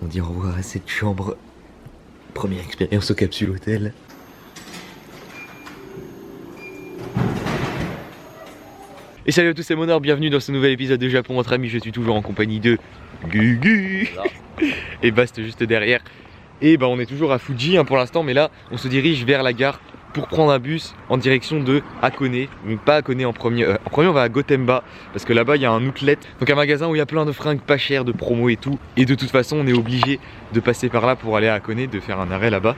On dit au revoir à cette chambre. Première expérience au Capsule Hôtel. Et salut à tous, c'est Monor, bienvenue dans ce nouvel épisode de Japon entre amis. Je suis toujours en compagnie de Gugu et Bast juste derrière. Et bah on est toujours à Fuji pour l'instant, mais là on se dirige vers la gare pour prendre un bus en direction de Hakone. Donc pas Hakone en premier. En premier on va à Gotemba parce que là-bas il y a un outlet, donc un magasin où il y a plein de fringues pas chères, de promos et tout. Et de toute façon on est obligé de passer par là pour aller à Hakone, de faire un arrêt là-bas.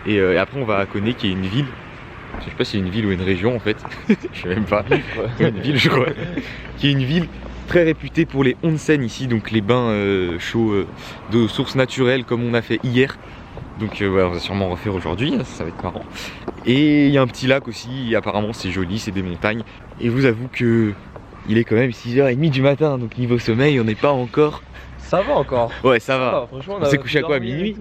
Et après on va à Hakone qui est une ville. Je sais pas si c'est une ville ou une région en fait. Je sais même pas. Une ville je crois. Qui est une ville très réputée pour les onsen ici, donc les bains chauds de sources naturelles comme on a fait hier. Donc ouais, on va sûrement refaire aujourd'hui, ça va être marrant. Et il y a un petit lac aussi, et apparemment c'est joli, c'est des montagnes. Et je vous avoue que il est quand même 6h30 du matin, donc niveau sommeil on n'est pas encore... Ça va encore. Ouais ça va. Franchement, on s'est couché à quoi, minuit?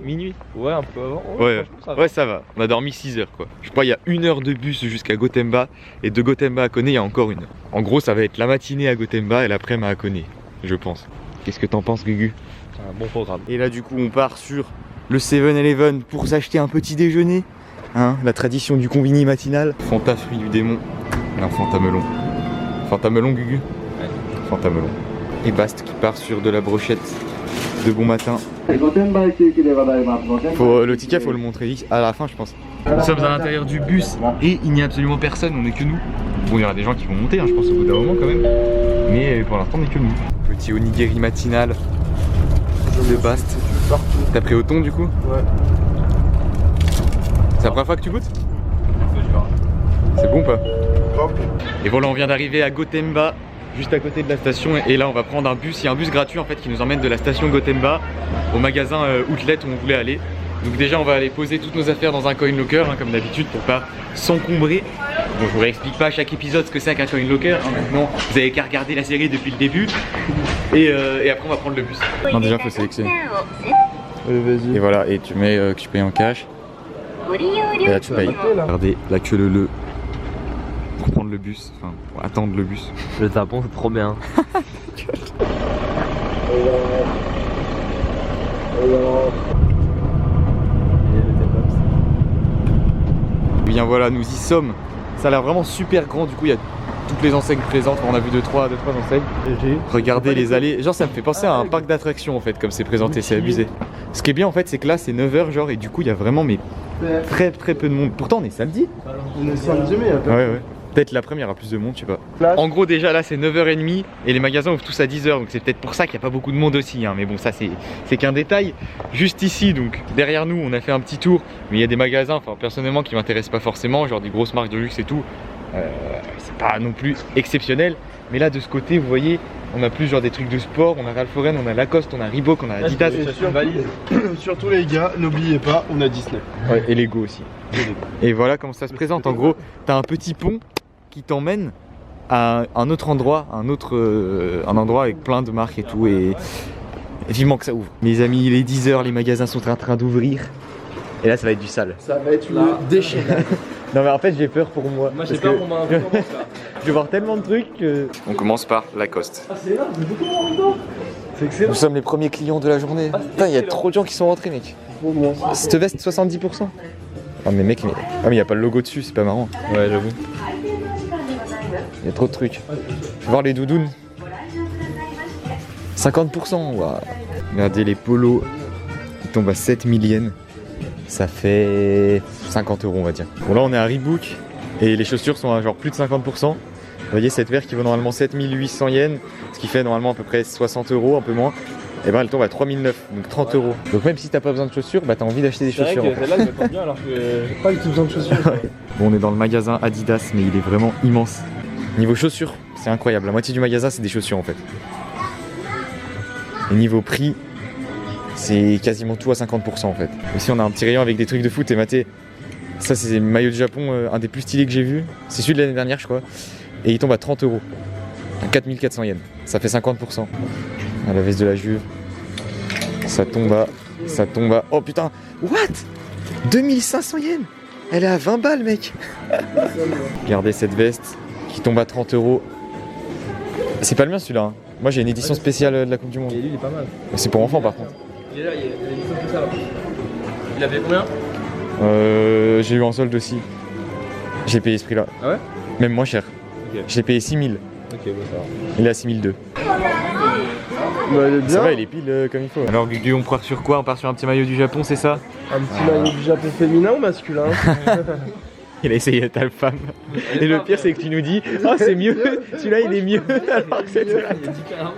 Ouais, un peu avant. Ouais, ouais ça va. On a dormi 6 heures quoi. Je crois qu'il y a 1 heure de bus jusqu'à Gotemba. Et de Gotemba à Hakone il y a encore 1 heure. En gros ça va être la matinée à Gotemba et l'après-midi à Hakone, je pense. Qu'est-ce que t'en penses Gugu? C'est un bon programme. Et là du coup on part sur le 7-Eleven pour s'acheter un petit déjeuner. Hein, la tradition du convini matinal. Fanta fruit du démon. Non, Fanta melon. Fanta melon Gugu? Ouais. Fanta melon. Et Bast qui part sur de la brochette de bon matin. Le ticket faut le montrer à la fin je pense. Nous sommes à l'intérieur du bus et il n'y a absolument personne, on n'est que nous. Bon il y aura des gens qui vont monter je pense au bout d'un moment quand même. Mais pour l'instant on n'est que nous. Petit onigiri matinal de Bast. T'as pris au thon du coup? Ouais. C'est la première fois que tu goûtes? C'est bon ou pas? Et voilà on vient d'arriver à Gotemba, juste à côté de la station, et là on va prendre un bus, il y a un bus gratuit en fait qui nous emmène de la station Gotemba au magasin Outlet où on voulait aller. Donc déjà on va aller poser toutes nos affaires dans un coin locker comme d'habitude pour pas s'encombrer. Bon je vous réexplique pas à chaque épisode ce que c'est qu'un coin locker, maintenant vous avez qu'à regarder la série depuis le début. Et après on va prendre le bus. Non déjà faut sélectionner. Vas-y. Et voilà, et tu mets que tu payes en cash. Et là tu payes. Regardez la queue leu pour prendre le bus, enfin pour attendre le bus. Le Japon c'est trop bien. Bien voilà, nous y sommes. Ça a l'air vraiment super grand, du coup il y a toutes les enseignes présentes. On a vu 2-3 enseignes. Regardez les allées, genre ça me fait penser à un parc d'attractions en fait, comme c'est présenté, c'est abusé. Ce qui est bien en fait c'est que là c'est 9h genre, et du coup il y a vraiment mais très peu de monde. Pourtant on est samedi. On est samedi mais ouais. Peut-être l'après-midi il y aura plus de monde, je sais pas. En gros déjà là c'est 9h30 et les magasins ouvrent tous à 10h, donc c'est peut-être pour ça qu'il n'y a pas beaucoup de monde aussi mais bon ça c'est qu'un détail. Juste ici donc derrière nous on a fait un petit tour, mais il y a des magasins enfin personnellement qui m'intéressent pas forcément, genre des grosses marques de luxe et tout. C'est pas non plus exceptionnel, mais là de ce côté vous voyez on a plus genre des trucs de sport, on a Ralph Lauren, on a Lacoste, on a Reebok, on a Adidas. Surtout les gars, n'oubliez pas, on a Disney. Ouais, et Lego aussi. Et voilà comment ça se présente. En gros, t'as un petit pont qui t'emmène à un autre endroit, un endroit avec plein de marques et tout, et vivement que ça ouvre. Mes amis, il est 10h, les magasins sont en train d'ouvrir. Et là ça va être du sale. Ça va être le déchirage. Non mais en fait j'ai peur pour moi. Moi j'ai peur pour moi. Je vais voir tellement de trucs que... On commence par Lacoste. Ah c'est énorme, c'est beaucoup moins dedans. C'est excellent. Nous sommes les premiers clients de la journée. Putain, il y a trop de gens qui sont rentrés mec. Cette veste 70%. Ah mais mec, mais il y a pas le logo dessus, c'est pas marrant. Ouais j'avoue. Il y a trop de trucs. Je vais voir les doudounes. 50%, waouh. Regardez les polos. Ils tombent à 7 000 yens. Ça fait 50 € on va dire. Bon là on est à Reebok et les chaussures sont à genre plus de 50%. Vous voyez cette paire qui vaut normalement 7800 yens, ce qui fait normalement à peu près 60 €, un peu moins. Et ben elle tombe à 3009, donc 30 €. Donc même si t'as pas besoin de chaussures, bah t'as envie d'acheter des chaussures. C'est vrai que celle-là je me porte bien alors que j'ai pas du tout besoin de chaussures. Bon on est dans le magasin Adidas mais il est vraiment immense. Niveau chaussures, c'est incroyable, la moitié du magasin c'est des chaussures en fait. Et niveau prix, c'est quasiment tout à 50% en fait. Ici on a un petit rayon avec des trucs de foot et maté. Ça c'est le maillot du Japon, un des plus stylés que j'ai vu. C'est celui de l'année dernière je crois. Et il tombe à 30 €. 4400 yens. Ça fait 50%. À la veste de la Juve. Ça tombe à... Oh putain. What? 2500 yens. Elle est à 20 balles mec. Regardez cette veste qui tombe à 30 €. C'est pas le mien celui-là. Moi j'ai une édition spéciale de la Coupe du Monde. Et lui il est pas mal. C'est pour enfants par contre. Il est là, il y a une licence que ça là. Il avait combien? J'ai eu en solde aussi. J'ai payé ce prix-là. Ah ouais? Même moins cher. Ok. J'ai payé 6000. Ok, bah ça va. Il est à 6002. Bah, il est bien. Ça va, il est pile comme il faut. Alors Gugu, on part sur quoi? On part sur un petit maillot du Japon, c'est ça? Un petit maillot du Japon féminin ou masculin? Il a essayé ta femme. Et le pire, c'est que tu nous dis, oh c'est mieux, celui-là il est mieux, alors que c'est celui-là. Il a dit carrément.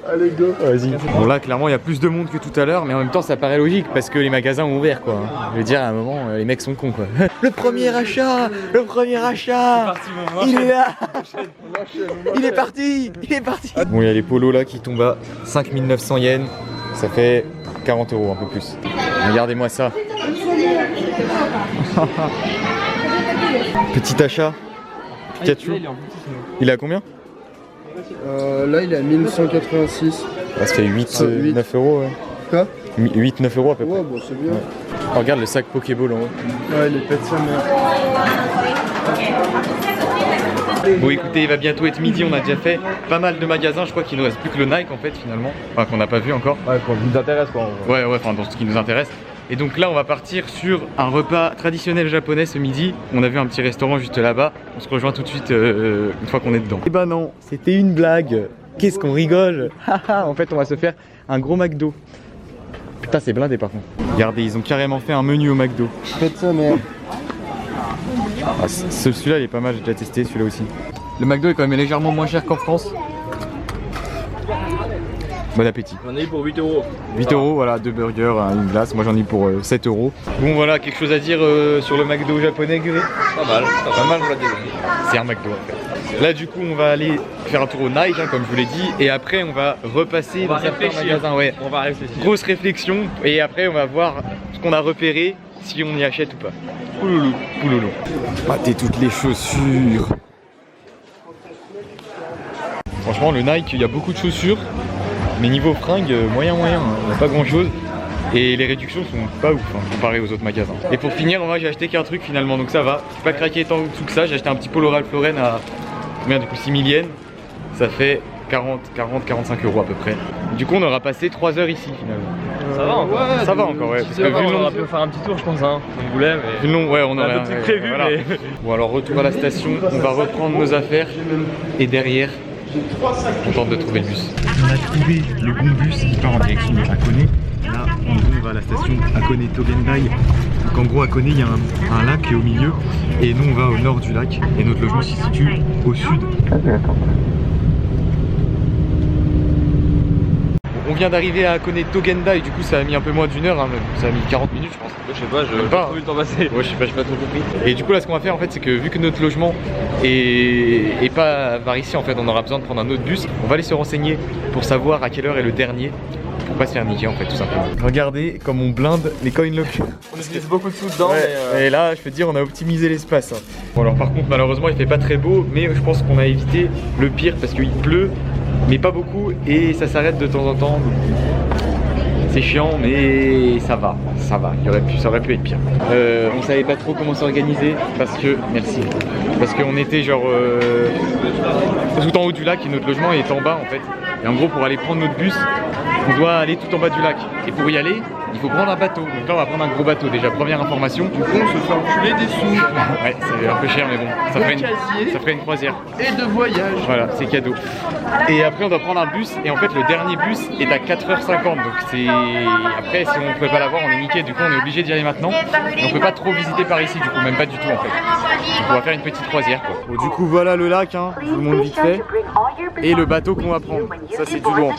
Allez, go. Vas-y. Bon là, clairement, il y a plus de monde que tout à l'heure, mais en même temps, ça paraît logique parce que les magasins ont ouvert, quoi. Je veux dire, à un moment, les mecs sont cons, quoi. Le premier achat, il est là. Il est parti, Bon, il y a les polos là qui tombent à 5900 yens. Ça fait 40 euros, un peu plus. Regardez-moi ça. Petit achat. Pikachu. Il est en petit sinon. Il est à combien? Là, il est à 1186. Ça fait 8, 8. 9 euros. Ouais. Quoi? 8-9 euros à peu près. Ouais, bon, c'est bien. Oh, regarde le sac Pokéball en haut. Ouais, il est pète sa mère. Bon écoutez, il va bientôt être midi, on a déjà fait pas mal de magasins, je crois qu'il ne reste plus que le Nike en fait finalement, enfin qu'on n'a pas vu encore. Ouais, quoi, nous intéresse quoi. Ouais, enfin dans ce qui nous intéresse. Et donc là on va partir sur un repas traditionnel japonais ce midi. On a vu un petit restaurant juste là-bas, on se rejoint tout de suite une fois qu'on est dedans. Eh ben non, c'était une blague. Qu'est-ce qu'on rigole. En fait on va se faire un gros McDo. Putain c'est blindé par contre. Regardez, ils ont carrément fait un menu au McDo. Pète sa mère. Ah, celui-là il est pas mal, j'ai déjà testé celui-là aussi. Le McDo est quand même légèrement moins cher qu'en France. Bon appétit. On a eu pour 8 euros. 8 euros, voilà, 2 burgers, une glace. Moi j'en ai pour 7 euros. Bon voilà, quelque chose à dire sur le McDo japonais, Guré? Pas mal, Pas mal. on l'a déjà. C'est un McDo en fait. Là du coup on va aller faire un tour au Nike hein, comme je vous l'ai dit. Et après on va repasser dans certains magasins. Ouais. On va réfléchir. Grosse réflexion. Et après on va voir ce qu'on a repéré, si on y achète ou pas. Pouloulou. Pouloulou. Pâtez toutes les chaussures. Franchement le Nike, il y a beaucoup de chaussures. Mais niveau fringues, moyen, hein. Il n'y a pas grand chose. Et les réductions sont pas ouf hein, comparées aux autres magasins. Et pour finir, moi j'ai acheté qu'un truc finalement, donc ça va. J'ai pas craqué tant dessous que ça. J'ai acheté un petit polo Ralph Lauren à combien du coup 6000 yens. Ça fait 40-45 euros à peu près. Du coup on aura passé 3 heures ici finalement. Ça va encore. Ouais, Ça va encore ouais. Parce que vu le on long, aurait pu faire un petit tour je pense hein. On voulait mais. vu le long, ouais on On a aurait d'autres trucs prévus voilà. mais. Bon alors retour à la station, on va reprendre nos affaires. Et derrière, on tente de trouver le bus. On a trouvé le bon bus qui part en direction de Hakone. Là, en gros, on va à la station Hakone Togandai. Donc en gros, Hakone, il y a un lac qui est au milieu. Et nous, on va au nord du lac. Et notre logement se situe au sud. On vient d'arriver à Hakone Togandai. Du coup, ça a mis un peu moins d'une heure. Hein, ça a mis 40 minutes, je pense. Je sais pas, Même pas, j'ai pas vu le temps passer. Ouais, j'ai pas trop compris. Et du coup là ce qu'on va faire en fait c'est que vu que notre logement est pas par ici en fait, on aura besoin de prendre un autre bus. On va aller se renseigner pour savoir à quelle heure est le dernier pour pas se faire niquer en fait tout simplement. Regardez comme on blinde les coin lockers. On utilise beaucoup de sous dedans Ouais, mais et là je peux te dire on a optimisé l'espace. Hein. Bon alors par contre malheureusement il fait pas très beau mais je pense qu'on a évité le pire parce qu'il pleut mais pas beaucoup et ça s'arrête de temps en temps. C'est chiant mais ça va, ça aurait pu être pire. On savait pas trop comment s'organiser parce que, merci, parce qu'on était genre tout en haut du lac et notre logement est en bas en fait. Et en gros pour aller prendre notre bus, on doit aller tout en bas du lac. Et pour y aller, il faut prendre un bateau. Donc là on va prendre un gros bateau déjà, première information. Du coup, on se fait enculer des sous. Ouais, c'est un peu cher mais bon, ça ferait une croisière. Et de voyage. Voilà, c'est cadeau. Et après on doit prendre un bus et en fait le dernier bus est à 4h50 donc c'est... Après si on ne peut pas l'avoir on est niqué, du coup on est obligé d'y aller maintenant. Et on peut pas trop visiter par ici du coup, même pas du tout en fait. Donc on va faire une petite croisière quoi. Bon, du coup voilà le lac, hein, je vous le montre vite fait. Et le bateau qu'on va prendre, ça c'est du lourd.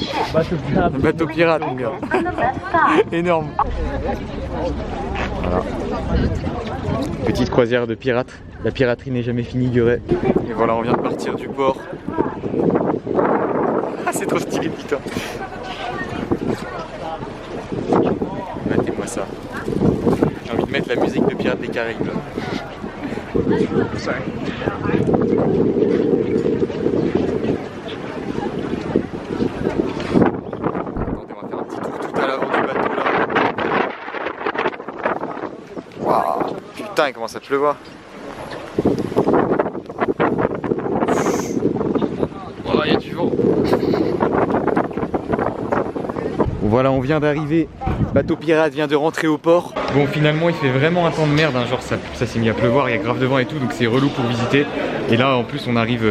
Le bateau pirate mon gars. Énorme. Voilà. Petite croisière de pirates. La piraterie n'est jamais finie, Guret. Et voilà, on vient de partir du port. Ah, c'est trop stylé, putain. Regardez-moi ça. J'ai envie de mettre la musique de Pirates des Caraïbes. Là. Attendez, on va faire un petit tour tout à l'avant du bateau là. Waouh, putain, il commence à pleuvoir. Il y a du vent. On Voilà, on vient d'arriver. Bateau pirate vient de rentrer au port. Bon, finalement, il fait vraiment un temps de merde. Hein. Genre, ça s'est mis à pleuvoir, il y a grave de vent et tout, donc c'est relou pour visiter. Et là, en plus, on arrive.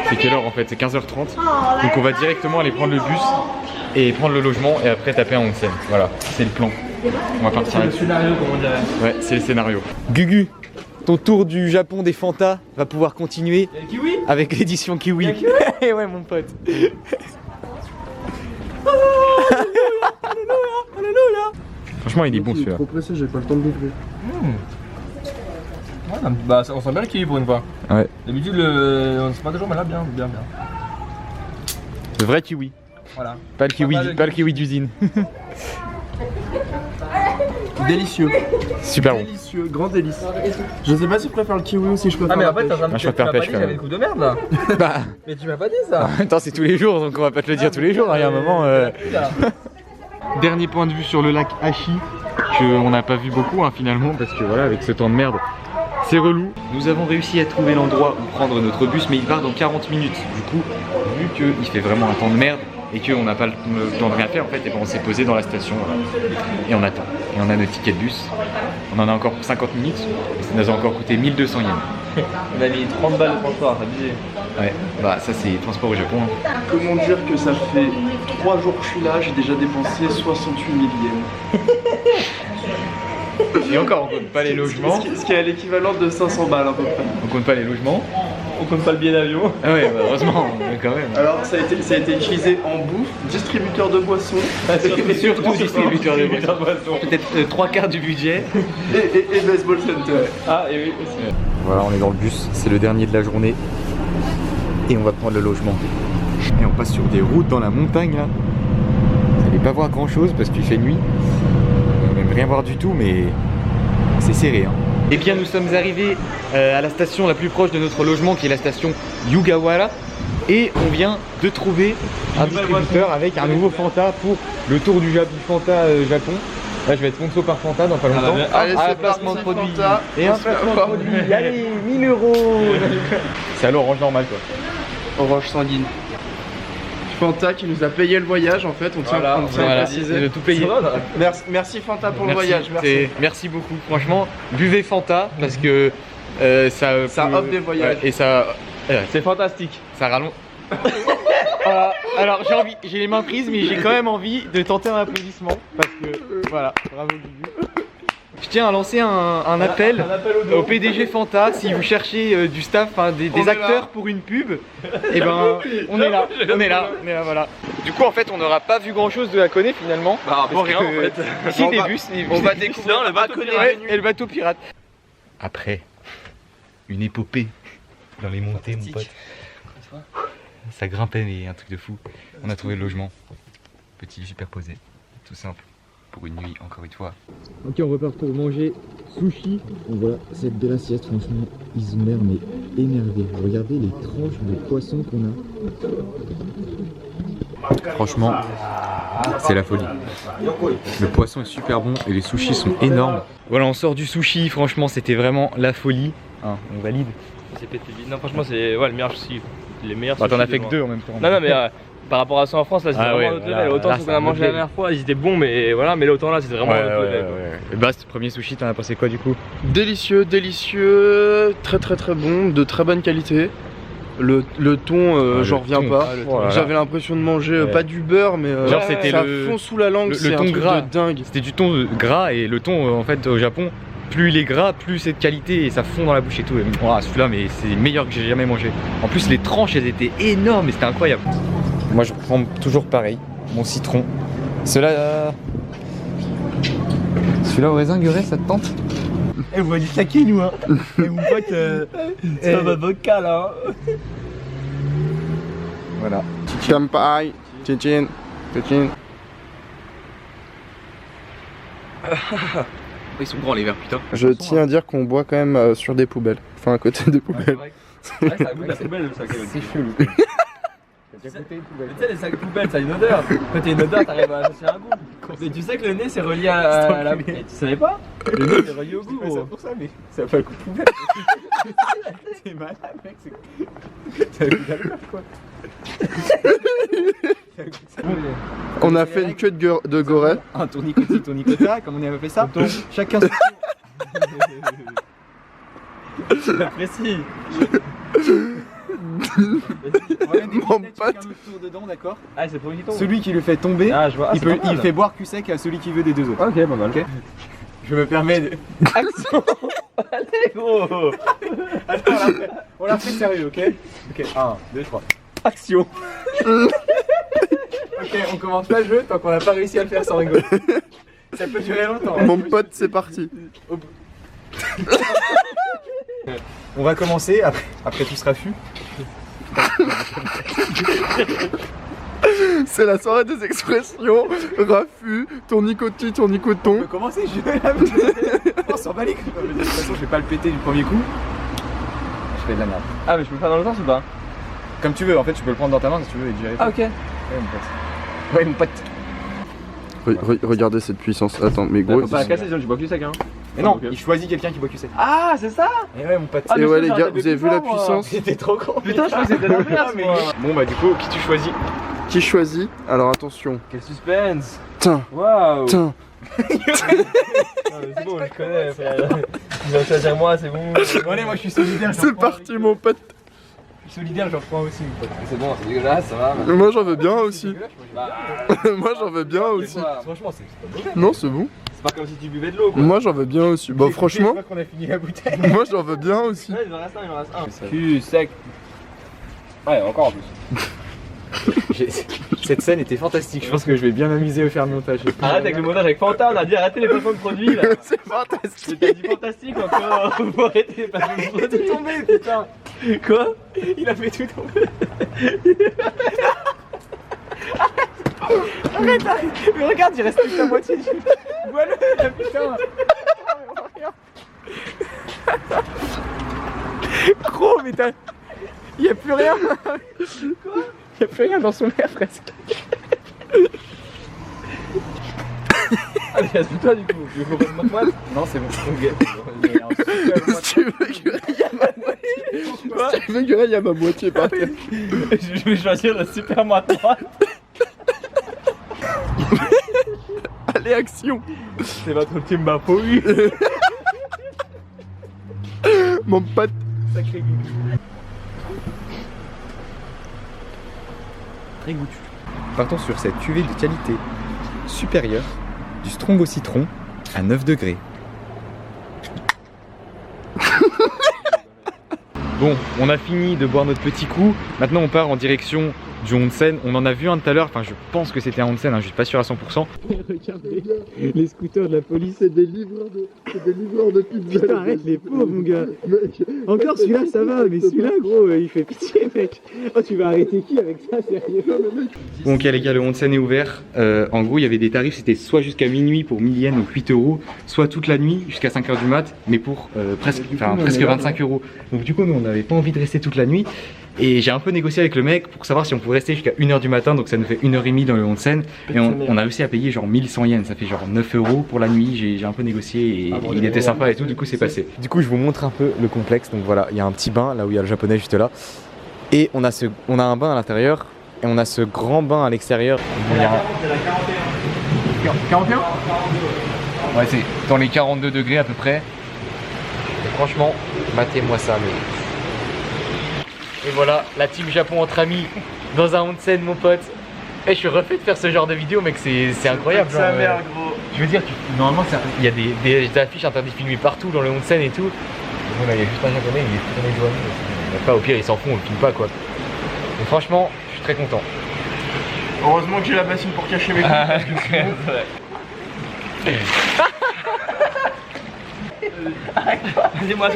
C'est quelle heure en fait? C'est 15h30. Donc, on va directement aller prendre le bus et prendre le logement et après taper un onsen. Voilà, c'est le plan. On va partir. C'est le scénario, comme on dirait. Ouais, c'est le scénario. Gugu, ton tour du Japon des Fanta va pouvoir continuer Y'a le kiwi? avec l'édition Kiwi. Ouais, mon pote. Franchement, il est bon Je suis celui-là. trop pressé, j'ai pas le temps de l'ouvrir. Ouais, bah, on sent bien le kiwi pour une fois. Ouais. D'habitude, on sait pas toujours, mais là, bien. Le vrai kiwi. Voilà. Pas le kiwi d'usine. Délicieux. Super bon. Délicieux, grand délice. Je sais pas si je préfère le kiwi ou si je préfère Ah, mais la en fait, pêche. Moi, je préfère pêche, quand même. J'avais une coupe de merde là. Bah, Mais tu m'as pas dit ça. en même temps, c'est tous les jours, donc on va pas te le dire tous les jours. Il y a un moment. Dernier point de vue sur le lac Hachi, qu'on n'a pas vu beaucoup hein, finalement, parce que voilà, avec ce temps de merde, c'est relou. Nous avons réussi à trouver l'endroit où prendre notre bus, mais il part dans 40 minutes. Du coup, vu qu'il fait vraiment un temps de merde et qu'on n'a pas le temps de rien faire, en fait, et ben on s'est posé dans la station voilà, et on attend. Et on a notre ticket de bus. On en a encore pour 50 minutes, et ça nous a encore coûté 1200 yens. On a mis 30 balles de transport, t'as abusé. Ouais, bah ça c'est transport au Japon. Hein. Comment dire que ça fait 3 jours que je suis là, j'ai déjà dépensé 68 000 yens. Et encore, on compte pas les logements. Ce qui est à l'équivalent de 500 balles à peu près. On compte pas les logements. On compte pas le billet d'avion. Ah ouais, bah heureusement, mais quand même. Alors ça a été utilisé en bouffe, distributeur de boissons Surtout distributeur de boissons. Peut-être 3/4 du budget. et baseball center. Ah, et oui, aussi. Voilà, on est dans le bus, c'est le dernier de la journée. Et on va prendre le logement. Et on passe sur des routes dans la montagne là. Vous n'allez pas voir grand chose parce qu'il fait nuit. On va même rien voir du tout, mais c'est serré. Hein. Eh bien, nous sommes arrivés à la station la plus proche de notre logement qui est la station Yugawara. Et on vient de trouver un distributeur avec un nouveau Fanta pour le tour du Fanta Japon. Là, je vais être sponsor par Fanta dans pas longtemps. Allez, c'est placement de parti, produit. Fanta. Et un placement de produit. Allez, 1000 €. C'est à l'orange normal quoi. Orange sanguine. Fanta qui nous a payé le voyage en fait, on tient à préciser. de tout payer. Merci Fanta pour le voyage, merci. Merci beaucoup. Franchement, buvez Fanta parce que ça offre des voyages. Et ça, C'est fantastique. ça rallonge. Alors j'ai les mains prises, mais j'ai quand même envie de tenter un applaudissement parce que voilà, bravo Gugu. Je tiens à lancer un appel au PDG Fanta. Si vous cherchez du staff, des acteurs pour une pub, et ben on est là, voilà. Du coup en fait on n'aura pas vu grand chose de Hakone finalement. Bah, Parce rien, que- en fait. Si des bus, On va découvrir le bateau Hakone pirate. et le bateau pirate. Après, une épopée dans les montées mon pote. Ça grimpait mais un truc de fou. On a trouvé le logement. Petit lit superposé, tout simple. Pour une nuit encore une fois. Ok, on repart pour manger sushi. Donc voilà, cette de l'assiette, franchement, Ismer mais énervé. Regardez les tranches de poisson qu'on a. Franchement, c'est la folie. Le poisson est super bon et les sushis sont énormes. Voilà, on sort du sushi, franchement, c'était vraiment la folie. Hein, on valide. C'est pété vite. Non, franchement, c'est le meilleur sushi. Les meilleurs Bah, t'en as sushis fait de que loin. 2 en même temps. Non, mais par rapport à ça en France, là, c'était Ah vraiment ouais, un autre voilà. level. Autant Là, ce c'est qu'on a un mangé autre la level. dernière fois, ils étaient bons, mais voilà, mais là, autant là, c'était vraiment un autre level. quoi. Et Bast, premier sushi, t'en as pensé quoi du coup? Délicieux, très bon, de très bonne qualité. Le thon, j'en reviens thon. pas. Ah, le thon, voilà. J'avais l'impression de manger pas du beurre, mais Genre, c'était ça le- fond sous la langue, le c'est un thon truc gras. de dingue. C'était du thon gras et le thon en fait au Japon, plus il est gras, plus c'est de qualité et ça fond dans la bouche et tout. Et, ouah, celui-là, mais c'est le meilleur que j'ai jamais mangé. En plus, les tranches elles étaient énormes et c'était incroyable. Moi, je prends toujours pareil, mon citron. Celui-là au raisin gueuret, ça te tente? Eh, vous voyez du saké, nous, hein. Et mon pote, c'est un avocat, là. Voilà. Kampai, tchin. Ils sont grands les verres, putain. Je tiens à dire qu'on boit quand même sur des poubelles. Enfin, à côté des poubelles. Ouais, ça goûte la poubelle, le saké. C'est chelou. Tu sais, les sacs poubelles, ça a une odeur. Quand t'as une odeur, t'arrives à associer un goût. Mais tu sais que le nez, c'est relié à la... Mais tu savais pas? Le nez, c'est relié au goût, gros. pour ça, mais ça fait le coup de poubelle. C'est malade, mec. C'est un coup d'alcool, quoi. On a fait une queue de goret. Un tournicotis, tournicota, comme on avait appelé ça. Chacun son tour. J'apprécie. Mon pote. Tour dedans, d'accord. Ah, c'est le premier qui tombe. Celui qui le fait tomber, Ah, je vois. Ah, il fait boire cul sec à celui qui veut des deux autres. Ok, pas mal. Ok. Je me permets de. Action. Allez, gros. Attends, on l'a fait sérieux, ok? Ok, 1, 2, 3. Action. Ok, on commence pas le jeu tant qu'on n'a pas réussi à le faire sans rigoler. Ça peut durer longtemps. Mon pote, c'est parti. On va commencer, après tout ce raffut. C'est la soirée des expressions. Raffut, tournicotis, On tournicoton. peut commencer, je vais la on s'en bat les couilles. De toute façon, je vais pas le péter du premier coup. Je fais de la merde. Ah, mais je peux le faire dans le sens ou pas? Comme tu veux, en fait, tu peux le prendre dans ta main si tu veux et gérer. Ah, ok. Ouais, mon pote. Regardez cette puissance. Attends, mais gros. Faut pas la casser, sinon tu bois plus sec, hein. Mais non, Ok. il choisit quelqu'un qui boit cul sec. Ah, c'est ça? Et ouais, mon pote. Ah, Et mais ouais, ça, les j'aurais gars, tapé vous avez plus vu la fort, moi. puissance? C'était trop con. Putain, je crois que c'était l'inverse, moi. Bon, bah, du coup, qui tu choisis? Qui choisit? Alors attention. Quel suspense. Tiens, Waouh. tiens. C'est bon, je connais, frère. Il va choisir moi, c'est bon. Bon, allez, moi je suis solidaire. j'en C'est prends parti, avec- mon pote. Je suis solidaire, j'en prends aussi, mon pote. C'est bon, c'est dégueulasse, ça va. Moi, j'en veux bien aussi. Bah, Moi, j'en veux bien aussi. Franchement, c'est pas mauvais. Non, c'est bon. c'est pas comme si tu buvais de l'eau, quoi. Moi, j'en veux bien aussi. Bah, franchement, Je crois qu'on a fini la bouteille. moi, j'en veux bien aussi. Ouais, il en reste un, il en reste un. Cul sec. Ouais, encore en plus. Cette scène était fantastique. Je pense que je vais bien m'amuser au faire le montage. Arrête avec le montage avec Fanta, on a dit arrêtez les placements de produits là. C'est fantastique. T'as dit fantastique encore. Faut arrêter les placements de Il a produits. tout tombé, putain. Quoi? Il a fait tout tomber. Arrête, arrête. Mais regarde, il reste plus que la moitié du. Voilà, putain. Gros, mais t'as. Y'a plus rien. Quoi? Y'a plus rien dans son verre presque. Ah mais c'est toi du coup, tu veux qu'on fasse ma moite? Non, c'est bon. Si tu veux que Si tu veux que il y a ma moitié par terre. Je vais choisir le super moite moite. Allez, action. C'est votre Timba oui. Mon pote. Sacré goût. Très goûtu. Partons sur cette cuvée de qualité supérieure du strong au citron à 9 degrés. Bon, on a fini de boire notre petit coup. Maintenant, on part en direction du onsen. On en a vu un tout à l'heure. Enfin, je pense que c'était un onsen. Hein, je suis pas sûr à 100%. Regardez les scooters de la police. C'est des livreurs de pizza. Putain, arrête les pauvres, mon gars. Encore celui-là, ça va, mais celui-là, gros, il fait pitié, mec. Oh, tu vas arrêter qui avec ça, sérieux? Bon, ok, les gars, le onsen est ouvert. En gros, il y avait des tarifs. C'était soit jusqu'à minuit pour 1000 yens, donc 8 €, soit toute la nuit jusqu'à 5h du mat, mais pour presque 25 €. Donc, du coup, nous, on n'avait pas envie de rester toute la nuit. Et j'ai un peu négocié avec le mec pour savoir si on pouvait rester jusqu'à 1h du matin, donc ça nous fait 1h30 dans le onsen. Et on a réussi à payer genre 1100 yens, ça fait genre 9 € pour la nuit. J'ai un peu négocié et il était sympa et tout, du coup c'est passé. Du coup je vous montre un peu le complexe, donc voilà, il y a un petit bain là où il y a le japonais juste là. Et on a un bain à l'intérieur et on a ce grand bain à l'extérieur. C'est la 41. 41? Ouais, c'est dans les 42 degrés à peu près. Et franchement, matez-moi ça, mais. Et voilà, la team Japon entre amis dans un onsen, mon pote. Et je suis refait de faire ce genre de vidéo, mec, c'est incroyable. C'est la genre, merde, gros. Je veux dire, normalement, il y a des affiches interdites de filmer partout dans le onsen et tout. Bon, là, il y a juste un japonais, il est tourné de joie. Pas au pire, ils s'en font, on le filme pas quoi. Mais franchement, je suis très content. Heureusement que j'ai la bassine pour cacher mes coups. Vas-y, moi.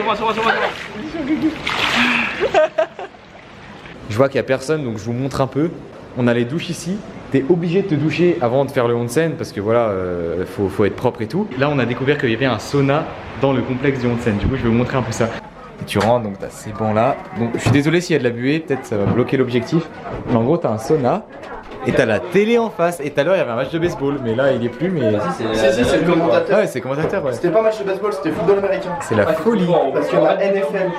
Je vois qu'il n'y a personne, donc je vous montre un peu. On a les douches ici. T'es obligé de te doucher avant de faire le onsen parce que voilà, faut être propre et tout. Là, on a découvert qu'il y avait un sauna dans le complexe du onsen. Du coup, je vais vous montrer un peu ça. Et tu rentres, donc t'as ces bancs là. Donc, je suis désolé s'il y a de la buée, peut-être ça va bloquer l'objectif. Mais en gros, t'as un sauna et t'as la télé en face. Et tout à l'heure, il y avait un match de baseball, mais là, il est plus. Mais Si, c'est le commentateur. ouais, c'est commentateur. Ouais. C'était pas match de baseball, c'était football américain. C'est la folie. Parce qu'il y en a NFL.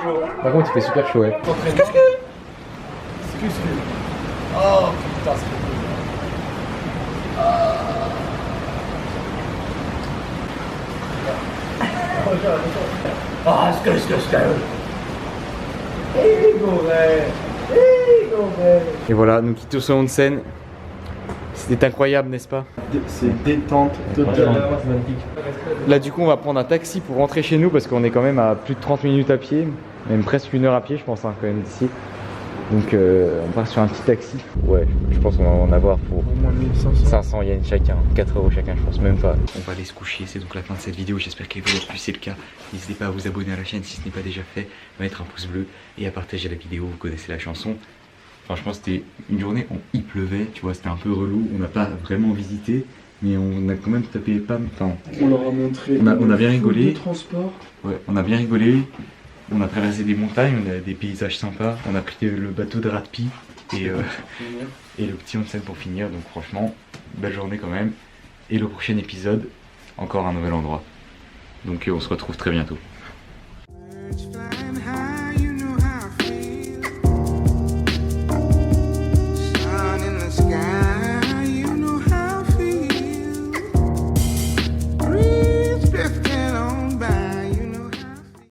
Par contre, il fait super chaud. Ouais. Oh putain, c'est Ah, ce que. Et voilà, nous quittons ce onsen. C'était incroyable, n'est-ce pas? C'est détente totale. Là du coup on va prendre un taxi pour rentrer chez nous parce qu'on est quand même à plus de 30 minutes à pied, même presque 1 heure à pied je pense hein, quand même d'ici. Donc on part sur un petit taxi. Ouais, je pense qu'on va en avoir pour Au moins 1500. 500 yens chacun, 4 euros chacun je pense même pas. On va aller se coucher, c'est donc la fin de cette vidéo, j'espère qu'elle vous a plu, c'est le cas. N'hésitez pas à vous abonner à la chaîne si ce n'est pas déjà fait, à mettre un pouce bleu et à partager la vidéo, vous connaissez la chanson. Franchement c'était une journée où il pleuvait, tu vois c'était un peu relou, on n'a pas vraiment visité. Mais on a quand même tapé pas. Enfin, On leur a montré. on a bien rigolé. Le transport. Ouais, on a bien rigolé. On a traversé des montagnes, on a des paysages sympas. On a pris le bateau de Ratpi et le petit onsen pour finir. Donc franchement, belle journée quand même. Et le prochain épisode, encore un nouvel endroit. Donc on se retrouve très bientôt.